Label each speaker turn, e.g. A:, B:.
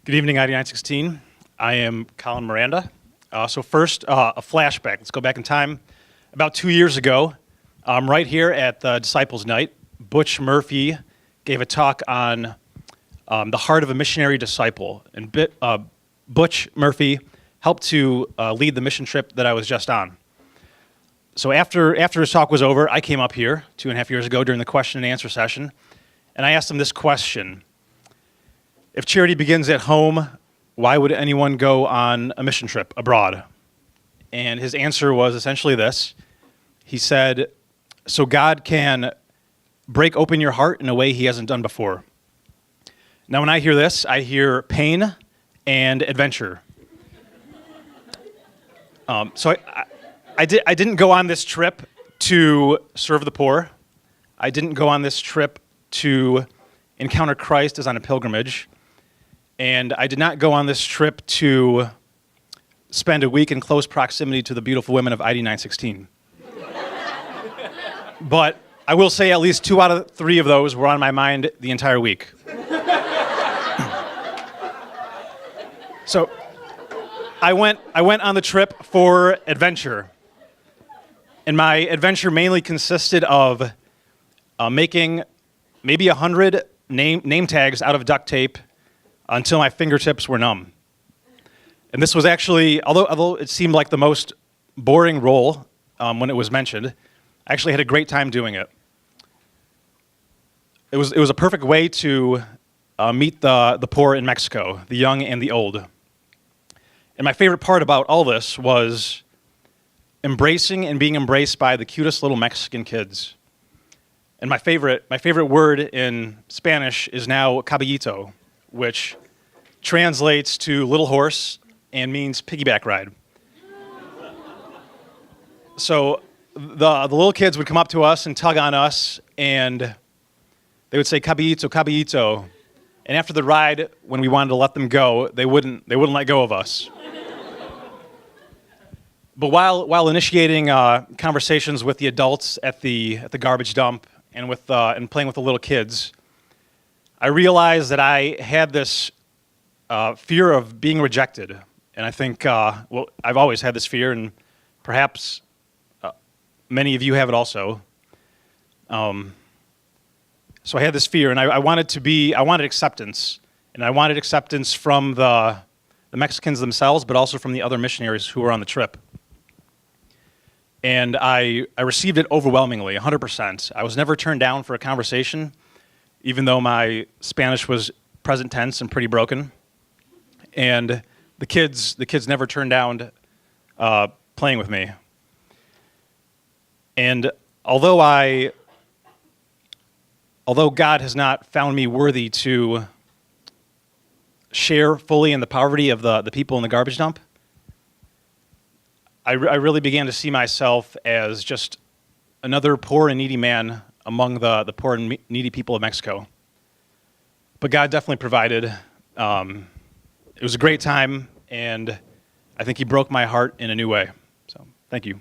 A: Good evening, ID 916. I am Colin Miranda. So first, a flashback. Let's go back in time. About 2 years ago, right here at the Disciples Night, Butch Murphy gave a talk on the heart of a missionary disciple. And Butch Murphy helped to lead the mission trip that I was just on. So after his talk was over, I came up here 2.5 years ago during the question and answer session, and I asked him this question. If charity begins at home, why would anyone go on a mission trip abroad? And his answer was essentially this. He said, so God can break open your heart in a way he hasn't done before. Now, when I hear this, I hear pain and adventure. So I didn't go on this trip to serve the poor. I didn't go on this trip to encounter Christ as on a pilgrimage. And I did not go on this trip to spend a week in close proximity to the beautiful women of ID 916. But I will say at least 2 out of 3 of those were on my mind the entire week. So I went on the trip for adventure. And my adventure mainly consisted of making maybe 100 name tags out of duct tape until my fingertips were numb. And this was actually, although it seemed like the most boring role when it was mentioned, I actually had a great time doing it. It was a perfect way to meet the poor in Mexico, the young and the old. And my favorite part about all this was embracing and being embraced by the cutest little Mexican kids. And my favorite word in Spanish is now caballito, which translates to little horse and means piggyback ride. So the little kids would come up to us and tug on us, and they would say, caballito, caballito. And after the ride, when we wanted to let them go, they wouldn't let go of us. But while initiating conversations with the adults at the garbage dump and playing with the little kids, I realized that I had this fear of being rejected. And I think, I've always had this fear, and perhaps many of you have it also. So I had this fear, and I wanted acceptance. And I wanted acceptance from the Mexicans themselves, but also from the other missionaries who were on the trip. And I received it overwhelmingly, 100%. I was never turned down for a conversation, even though my Spanish was present tense and pretty broken. And the kids never turned down playing with me. And although God has not found me worthy to share fully in the poverty of the people in the garbage dump, I really began to see myself as just another poor and needy man among the poor and needy people of Mexico. But God definitely provided. It was a great time, and I think he broke my heart in a new way. So, thank you.